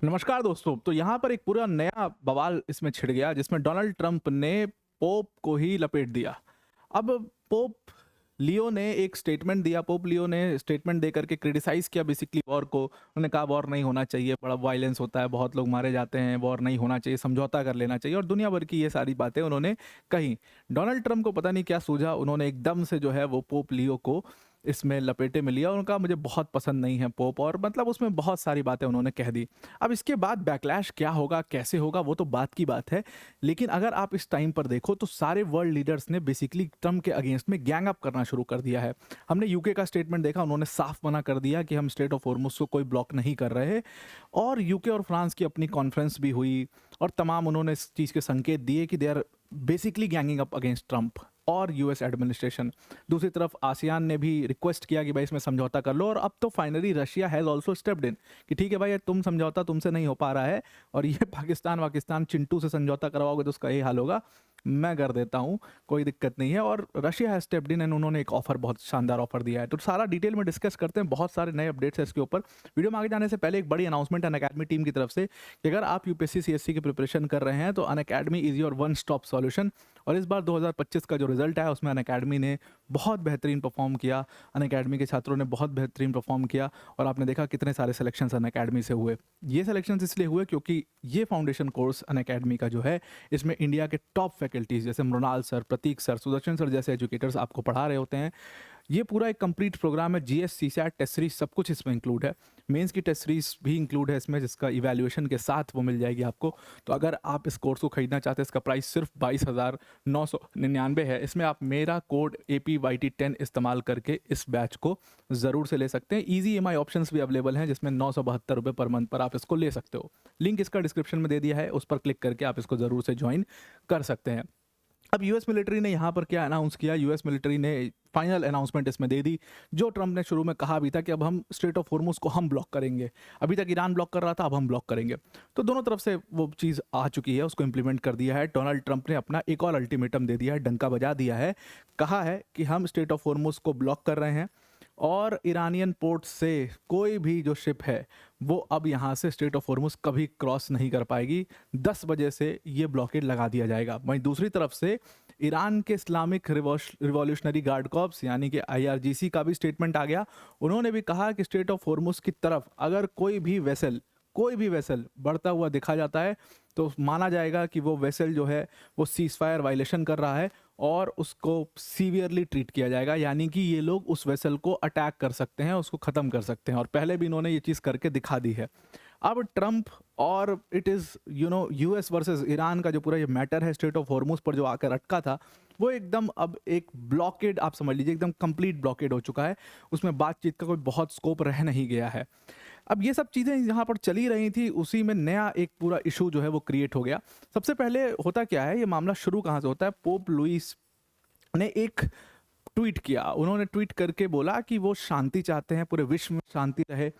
नमस्कार दोस्तों। तो यहाँ पर एक पूरा नया बवाल इसमें छिड़ गया जिसमें डोनाल्ड ट्रंप ने पोप को ही लपेट दिया। अब पोप लियो ने एक स्टेटमेंट दिया। पोप लियो ने स्टेटमेंट दे करके क्रिटिसाइज किया बेसिकली वॉर को। उन्होंने कहा वॉर नहीं होना चाहिए, बड़ा वायलेंस होता है, बहुत लोग मारे जाते हैं, वॉर नहीं होना चाहिए, समझौता कर लेना चाहिए और दुनिया भर की ये सारी बातें उन्होंने कही। डोनाल्ड ट्रंप को पता नहीं क्या सूझा, उन्होंने एकदम से जो है वो पोप लियो को इसमें लपेटे में लिया। उनका मुझे बहुत पसंद नहीं है पोप, और मतलब उसमें बहुत सारी बातें उन्होंने कह दी। अब इसके बाद बैकलैश क्या होगा, कैसे होगा, वो तो बात की बात है। लेकिन अगर आप इस टाइम पर देखो तो सारे वर्ल्ड लीडर्स ने बेसिकली ट्रम्प के अगेंस्ट में गैंग अप करना शुरू कर दिया है। हमने यूके का स्टेटमेंट देखा, उन्होंने साफ मना कर दिया कि हम स्ट्रेट ऑफ हॉर्मुज को कोई ब्लॉक नहीं कर रहे। और यूके और फ्रांस की अपनी कॉन्फ्रेंस भी हुई और तमाम उन्होंने इस चीज़ के संकेत दिए कि they are basically ganging up against Trump और यूएस एडमिनिस्ट्रेशन। दूसरी तरफ आसियान ने भी रिक्वेस्ट किया कि भाई इसमें समझौता कर लो, और अब तो finally Russia has also stepped in कि ठीक है भाई, तुम समझौता तुमसे नहीं हो पा रहा है और ये पाकिस्तान चिंटू से समझौता करवाओगे तो उसका यही हाल होगा, मैं कर देता हूँ, कोई दिक्कत नहीं है। और रशिया है स्टेप्ड इन एंड उन्होंने एक ऑफर, बहुत शानदार ऑफर दिया है। तो सारा डिटेल में डिस्कस करते हैं, बहुत सारे नए अपडेट्स हैं इसके ऊपर। वीडियो में आगे जाने से पहले एक बड़ी अनाउंसमेंट अनअकैडमी टीम की तरफ से कि अगर आप यूपीएससी सीएससी की प्रिपरेशन कर रहे हैं तो Unacademy is your one stop solution. और इस बार 2025 का जो रिजल्ट आया उसमें अनअकैडमी ने बहुत बेहतरीन परफॉर्म किया, अनअकैडमी के छात्रों ने बहुत बेहतरीन परफॉर्म किया और आपने देखा कितने सारे सिलेक्शन अनअकैडमी से हुए। ये सिलेक्शन इसलिए हुए क्योंकि ये फाउंडेशन कोर्स अनअकैडमी का जो है, इसमें इंडिया के टॉप फैकल्टीज जैसे मृणाल सर, प्रतीक सर, सुदर्शन सर जैसे एजुकेटर्स आपको पढ़ा रहे होते हैं। ये पूरा एक कंप्लीट प्रोग्राम है। जीएस, सीसैट, टेस्ट सीरीज सब कुछ इसमें इंक्लूड है। मेंस की टेस्ट सीरीज भी इंक्लूड है इसमें, जिसका इवैल्यूएशन के साथ वो मिल जाएगी आपको। तो अगर आप इस कोर्स को खरीदना चाहते हैं, इसका प्राइस सिर्फ 22,999 है। इसमें आप मेरा कोड APYT10 इस्तेमाल करके इस बैच को ज़रूर से ले सकते हैं। ईजी EMI ऑप्शंस भी अवेलेबल हैं जिसमें 972 रुपये पर मंथ पर आप इसको ले सकते हो। लिंक इसका डिस्क्रिप्शन में दे दिया है, उस पर क्लिक करके आप इसको ज़रूर से ज्वाइन कर सकते हैं। अब यूएस मिलिट्री ने यहाँ पर क्या अनाउंस किया, यूएस मिलिट्री ने फाइनल अनाउंसमेंट इसमें दे दी। जो ट्रंप ने शुरू में कहा भी था कि अब हम स्ट्रेट ऑफ हॉर्मुज को हम ब्लॉक करेंगे, अभी तक ईरान ब्लॉक कर रहा था, अब हम ब्लॉक करेंगे। तो दोनों तरफ से वो चीज़ आ चुकी है, उसको इंप्लीमेंट कर दिया है। डोनाल्ड ट्रंप ने अपना एक और अल्टीमेटम दे दिया है, डंका बजा दिया है। कहा है कि हम स्ट्रेट ऑफ हॉर्मुज को ब्लॉक कर रहे हैं और ईरानियन पोर्ट से कोई भी जो शिप है वो अब यहाँ से स्ट्रेट ऑफ हॉर्मुज कभी क्रॉस नहीं कर पाएगी। 10 बजे से ये ब्लॉकेड लगा दिया जाएगा। वहीं दूसरी तरफ से ईरान के इस्लामिक रिवॉल्यूशनरी गार्ड कॉर्प्स यानी कि IRGC का भी स्टेटमेंट आ गया। उन्होंने भी कहा कि स्ट्रेट ऑफ हॉर्मुज की तरफ अगर कोई भी वेसल बढ़ता हुआ दिखा जाता है तो माना जाएगा कि वो वेसल जो है वो सीज फायर वायलेशन कर रहा है और उसको सीवियरली ट्रीट किया जाएगा। यानी कि ये लोग उस वेसल को अटैक कर सकते हैं, उसको ख़त्म कर सकते हैं, और पहले भी इन्होंने ये चीज़ करके दिखा दी है। अब ट्रंप और it is US versus Iran का जो पूरा ये मैटर है स्ट्रेट ऑफ हॉर्मुज पर जो आकर अटका था, वो एकदम अब एक ब्लॉकेड, आप समझ लीजिए एकदम कंप्लीट ब्लॉकेड हो चुका है। उसमें बातचीत का कोई बहुत स्कोप रह नहीं गया है। अब ये सब चीज़ें यहाँ पर चली रही थी, उसी में नया एक पूरा इशू जो है वो क्रिएट हो गया। सबसे पहले होता क्या है, ये मामला शुरू कहाँ से होता है। पोप लुइस ने एक ट्वीट किया। उन्होंने ट्वीट करके बोला कि वो शांति चाहते हैं, पूरे विश्व में शांति रहे।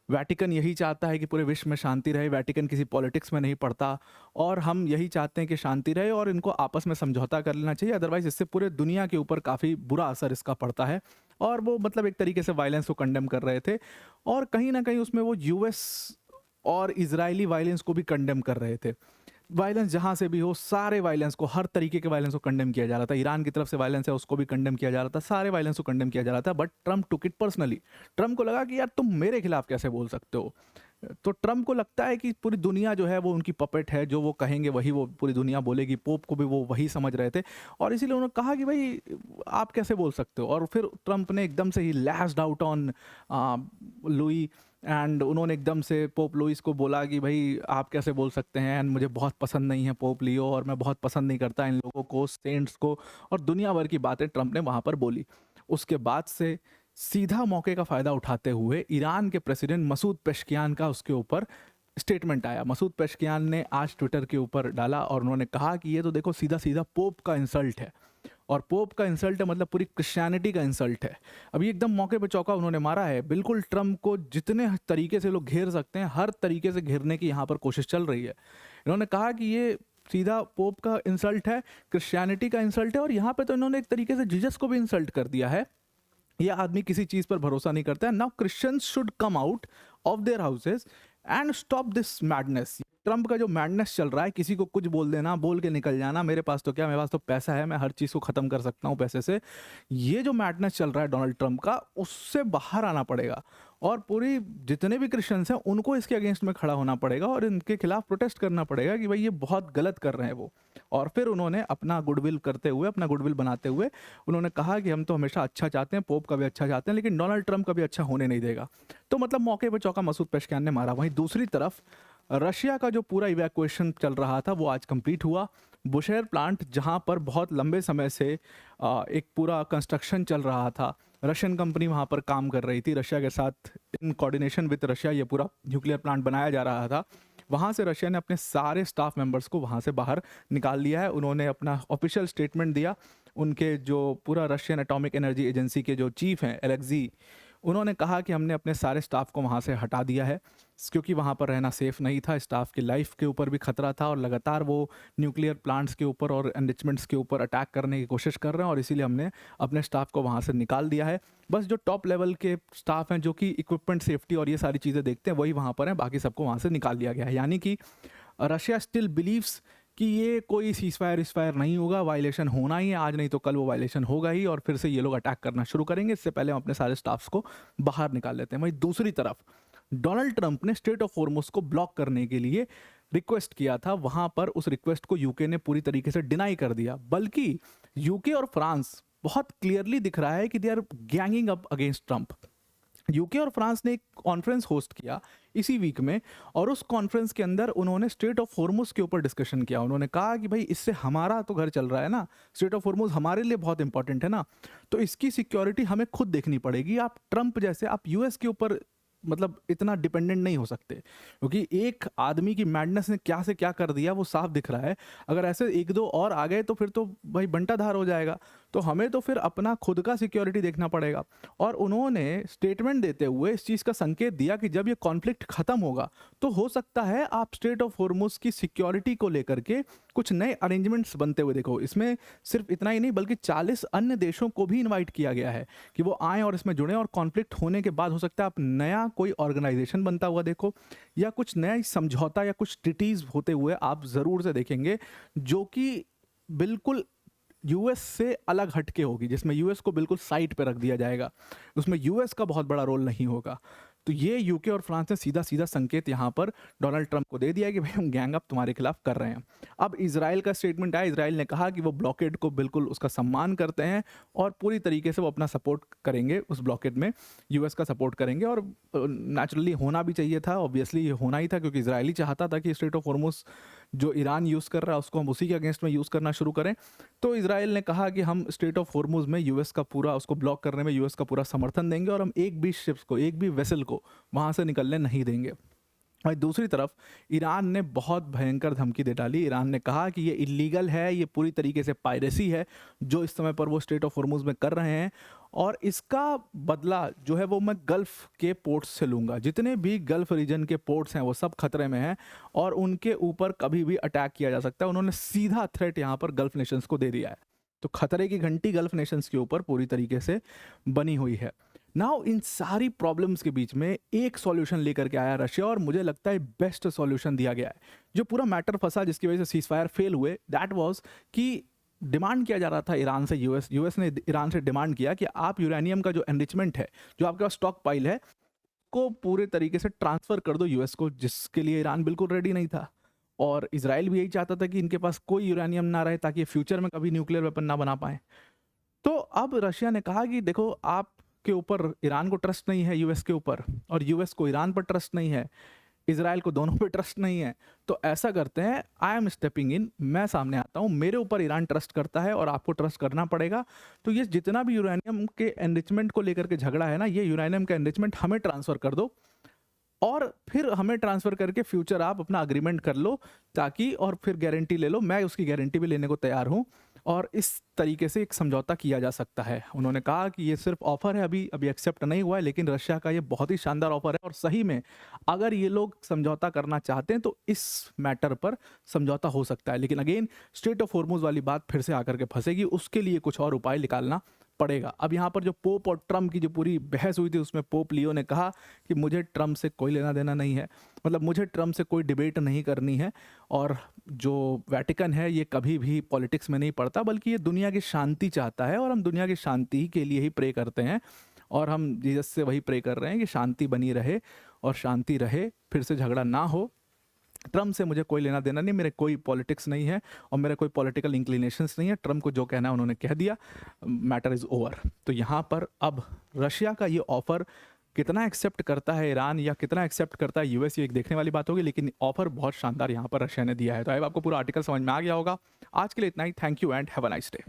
वेटिकन यही चाहता है कि पूरे विश्व में शांति रहे। वेटिकन किसी पॉलिटिक्स में नहीं पड़ता और हम यही चाहते हैं कि शांति रहे और इनको आपस में समझौता कर लेना चाहिए, अदरवाइज इससे पूरे दुनिया के ऊपर काफ़ी बुरा असर इसका पड़ता है। और वो मतलब एक तरीके से वायलेंस को कंडेम कर रहे थे और कहीं ना कहीं उसमें वो यूएस और इजरायली वायलेंस को भी कंडेम कर रहे थे। वायलेंस जहाँ से भी हो, सारे वायलेंस को, हर तरीके के वायलेंस को कंडेम किया जा रहा था। ईरान की तरफ से वायलेंस है उसको भी कंडेम किया जा रहा था, सारे वायलेंस को कंडेम किया जा रहा था। But Trump took it personally. Trump को लगा कि यार तुम मेरे खिलाफ कैसे बोल सकते हो। तो ट्रंप को लगता है कि पूरी दुनिया जो है वो उनकी पपेट है, जो वो कहेंगे वही वो पूरी दुनिया बोलेगी। पोप को भी वो वही समझ रहे थे और इसीलिए उन्होंने कहा कि भाई आप कैसे बोल सकते हो। और फिर ट्रंप ने एकदम से ही लैश्ड आउट ऑन लुई एंड उन्होंने एकदम से पोप लुइस को बोला कि भाई आप कैसे बोल सकते हैं, एंड मुझे बहुत पसंद नहीं है पोप लियो और मैं बहुत पसंद नहीं करता इन लोगों को, सेंट्स को, और दुनिया भर की बातें ट्रंप ने वहाँ पर बोली। उसके बाद से सीधा मौके का फ़ायदा उठाते हुए ईरान के प्रेसिडेंट मसूद पेशकियान का उसके ऊपर स्टेटमेंट आया। मसूद पेशकियान ने आज ट्विटर के ऊपर डाला और उन्होंने कहा कि ये तो देखो सीधा सीधा पोप का इंसल्ट है, और पोप का इंसल्ट है मतलब पूरी क्रिश्चियनिटी का इंसल्ट है। अभी एकदम मौके पे चौका उन्होंने मारा है। बिल्कुल ट्रंप को जितने तरीके से लोग घेर सकते हैं, हर तरीके से घेरने की यहाँ पर कोशिश चल रही है। इन्होंने कहा कि ये सीधा पोप का इंसल्ट है, क्रिश्चियनिटी का इंसल्ट है, और यहाँ पे तो इन्होंने एक तरीके से जीसस को भी इंसल्ट कर दिया है। ये आदमी किसी चीज़ पर भरोसा नहीं करता है। Now Christians should come out of their houses and stop this madness. Trump का जो मैडनेस चल रहा है, किसी को कुछ बोल देना, बोल के निकल जाना, मेरे पास तो क्या, मेरे पास तो पैसा है, मैं हर चीज़ को ख़त्म कर सकता हूँ पैसे से, ये जो मैडनेस चल रहा है डोनाल्ड ट्रम्प का, उससे बाहर आना पड़ेगा। और पूरी जितने भी क्रिश्चियंस हैं उनको इसके अगेंस्ट में खड़ा होना पड़ेगा और इनके खिलाफ प्रोटेस्ट करना पड़ेगा कि भाई ये बहुत गलत कर रहे हैं वो। और फिर उन्होंने अपना गुडविल करते हुए, अपना गुडविल बनाते हुए उन्होंने कहा कि हम तो हमेशा अच्छा चाहते हैं, पोप का भी अच्छा चाहते हैं, लेकिन डोनाल्ड ट्रम्प का भी अच्छा होने नहीं देगा। तो मतलब मौके पर चौका मसूद पेशकियान ने मारा। वहीं दूसरी तरफ रशिया का जो पूरा इवैक्यूएशन चल रहा था वो आज कंप्लीट हुआ। बुशेहर प्लांट, जहां पर बहुत लंबे समय से एक पूरा कंस्ट्रक्शन चल रहा था, रशियन कंपनी वहां पर काम कर रही थी, रशिया के साथ इन कोऑर्डिनेशन विद रशिया ये पूरा न्यूक्लियर प्लांट बनाया जा रहा था। वहां से रशिया ने अपने सारे स्टाफ मेंबर्स को वहां से बाहर निकाल लिया है। उन्होंने अपना ऑफिशियल स्टेटमेंट दिया। उनके जो पूरा रशियन एटॉमिक एनर्जी एजेंसी के जो चीफ हैं एलेक्जी, उन्होंने कहा कि हमने अपने सारे स्टाफ को वहाँ से हटा दिया है क्योंकि वहाँ पर रहना सेफ़ नहीं था, स्टाफ की लाइफ के ऊपर भी खतरा था और लगातार वो न्यूक्लियर प्लांट्स के ऊपर और एनरिचमेंट्स के ऊपर अटैक करने की कोशिश कर रहे हैं और इसीलिए हमने अपने स्टाफ को वहाँ से निकाल दिया है। बस जो टॉप लेवल के स्टाफ हैं जो कि इक्विपमेंट सेफ्टी और ये सारी चीज़ें देखते हैं वही वहाँ पर हैं, बाकी सबको वहाँ से निकाल दिया गया है। यानी कि रशिया स्टिल बिलीव्स कि ये कोई सीज़फायर नहीं होगा, वायलेशन होना ही है, आज नहीं तो कल वो वायलेशन होगा ही और फिर से ये लोग अटैक करना शुरू करेंगे। इससे पहले हम अपने सारे स्टाफ्स को बाहर निकाल लेते हैं। वहीं दूसरी तरफ डोनाल्ड ट्रंप ने स्ट्रेट ऑफ हॉर्मुज़ को ब्लॉक करने के लिए रिक्वेस्ट किया था, वहां पर उस रिक्वेस्ट को यूके ने पूरी तरीके से डिनाई कर दिया। बल्कि यूके और फ्रांस बहुत क्लियरली दिख रहा है कि they are ganging up against Trump. UK और फ्रांस ने एक कॉन्फ्रेंस होस्ट किया इसी वीक में और उस कॉन्फ्रेंस के अंदर उन्होंने स्ट्रेट ऑफ हॉर्मुज़ के ऊपर डिस्कशन किया। उन्होंने कहा कि भाई इससे हमारा तो घर चल रहा है ना, स्ट्रेट ऑफ हॉर्मुज़ हमारे लिए बहुत इंपॉर्टेंट है ना, तो इसकी सिक्योरिटी हमें खुद देखनी पड़ेगी। आप ट्रंप जैसे आप यूएस के ऊपर मतलब इतना डिपेंडेंट नहीं हो सकते, क्योंकि एक आदमी की मैडनेस ने क्या से क्या कर दिया वो साफ दिख रहा है। अगर ऐसे एक दो और आ गए तो फिर तो भाई बंटाधार हो जाएगा। तो हमें तो फिर अपना खुद का सिक्योरिटी देखना पड़ेगा। और उन्होंने स्टेटमेंट देते हुए इस चीज़ का संकेत दिया कि जब ये कॉन्फ्लिक्ट खत्म होगा तो हो सकता है आप स्ट्रेट ऑफ हॉर्मुज़ की सिक्योरिटी को लेकर के कुछ नए अरेंजमेंट्स बनते हुए देखो। इसमें सिर्फ इतना ही नहीं बल्कि 40 अन्य देशों को भी इन्वाइट किया गया है कि वो आएँ और इसमें जुड़ें। और कॉन्फ्लिक्ट होने के बाद हो सकता है आप नया कोई ऑर्गेनाइजेशन बनता हुआ देखो या कुछ नया समझौता या कुछ ट्रीटीज होते हुए आप ज़रूर से देखेंगे जो कि बिल्कुल यूएस से अलग हटके होगी, जिसमें यूएस को बिल्कुल साइड पे रख दिया जाएगा, उसमें यूएस का बहुत बड़ा रोल नहीं होगा। तो ये यूके और फ्रांस ने सीधा सीधा संकेत यहाँ पर डोनाल्ड ट्रंप को दे दिया है कि भाई हम गैंग अप तुम्हारे खिलाफ कर रहे हैं। अब इजराइल का स्टेटमेंट आया। इजराइल ने कहा कि वो ब्लॉकेड को बिल्कुल उसका सम्मान करते हैं और पूरी तरीके से वो अपना सपोर्ट करेंगे उस ब्लॉकेड में, यूएस का सपोर्ट करेंगे। और नेचुरली होना भी चाहिए था, ऑब्वियसली ये होना ही था, क्योंकि इजराइल चाहता था कि स्ट्रेट ऑफ हॉर्मुज़ जो ईरान यूज़ कर रहा है उसको हम उसी के अगेंस्ट में यूज़ करना शुरू करें। तो इजराइल ने कहा कि हम स्ट्रेट ऑफ हॉर्मुज़ में यूएस का पूरा, उसको ब्लॉक करने में यूएस का पूरा समर्थन देंगे और हम एक भी शिप्स को, एक भी वेसल को वहाँ से निकलने नहीं देंगे। और दूसरी तरफ ईरान ने बहुत भयंकर धमकी दे डाली। ईरान ने कहा कि ये इलीगल है, ये पूरी तरीके से पायरेसी है जो इस समय पर वो स्ट्रेट ऑफ हॉर्मुज़ में कर रहे हैं और इसका बदला जो है वो मैं गल्फ़ के पोर्ट्स से लूँगा। जितने भी गल्फ़ रीजन के पोर्ट्स हैं वो सब खतरे में हैं और उनके ऊपर कभी भी अटैक किया जा सकता है। उन्होंने सीधा थ्रेट यहाँ पर गल्फ़ नेशंस को दे दिया है। तो खतरे की घंटी गल्फ़ नेशंस के ऊपर पूरी तरीके से बनी हुई है। नाउ इन सारी प्रॉब्लम्स के बीच में एक सॉल्यूशन लेकर के आया रशिया और मुझे लगता है बेस्ट सॉल्यूशन दिया गया है। जो पूरा मैटर फंसा जिसकी वजह से सीज़फायर फेल हुए, दैट वाज कि डिमांड किया जा रहा था ईरान से, यूएस ने ईरान से डिमांड किया कि आप यूरेनियम का जो एनरिचमेंट है, जो आपके पास स्टॉक पाइल है, को पूरे तरीके से ट्रांसफ़र कर दो यूएस को, जिसके लिए ईरान बिल्कुल रेडी नहीं था। और इजराइल भी यही चाहता था कि इनके पास कोई यूरेनियम ना रहे ताकि फ्यूचर में कभी न्यूक्लियर वेपन ना बना पाए। तो अब रशिया ने कहा कि देखो, आप के ऊपर ईरान को ट्रस्ट नहीं है यूएस के ऊपर, और यूएस को ईरान पर ट्रस्ट नहीं है, इजराइल को दोनों पे ट्रस्ट नहीं है। तो ऐसा करते हैं, आई एम स्टेपिंग इन, मैं सामने आता हूँ, मेरे ऊपर ईरान ट्रस्ट करता है और आपको ट्रस्ट करना पड़ेगा। तो ये जितना भी यूरेनियम के एनरिचमेंट को लेकर के झगड़ा है ना, ये यूरेनियम का एनरिचमेंट हमें ट्रांसफ़र कर दो और फिर हमें ट्रांसफ़र करके फ्यूचर आप अपना अग्रीमेंट कर लो, ताकि और फिर गारंटी ले लो, मैं उसकी गारंटी भी लेने को तैयार हूँ। और इस तरीके से एक समझौता किया जा सकता है। उन्होंने कहा कि ये सिर्फ ऑफ़र है, अभी एक्सेप्ट नहीं हुआ है, लेकिन रशिया का ये बहुत ही शानदार ऑफ़र है और सही में अगर ये लोग समझौता करना चाहते हैं तो इस मैटर पर समझौता हो सकता है। लेकिन अगेन स्ट्रेट ऑफ हॉर्मुज़ वाली बात फिर से आकर के फंसेगी, उसके लिए कुछ और उपाय निकालना पड़ेगा। अब यहाँ पर जो पोप और ट्रम्प की जो पूरी बहस हुई थी उसमें पोप लियो ने कहा कि मुझे ट्रम्प से कोई लेना देना नहीं है, मतलब मुझे ट्रम्प से कोई डिबेट नहीं करनी है, और जो वेटिकन है ये कभी भी पॉलिटिक्स में नहीं पड़ता, बल्कि ये दुनिया की शांति चाहता है और हम दुनिया की शांति के लिए ही प्रे करते हैं, और हम जीसस से वही प्रे कर रहे हैं कि शांति बनी रहे और शांति रहे, फिर से झगड़ा ना हो। ट्रम्प से मुझे कोई लेना देना नहीं, मेरे कोई पॉलिटिक्स नहीं है और मेरे कोई पॉलिटिकल इंक्लिनेशंस नहीं है। ट्रम्प को जो कहना है उन्होंने कह दिया, मैटर इज़ ओवर। तो यहाँ पर अब रशिया का ये ऑफ़र कितना एक्सेप्ट करता है ईरान या कितना एक्सेप्ट करता है यूएस, ये एक देखने वाली बात होगी, लेकिन ऑफर बहुत शानदार यहाँ पर रशिया ने दिया है। तो आई आपको पूरा आर्टिकल समझ में आ गया होगा। आज के लिए इतना ही। Thank you and have a nice day.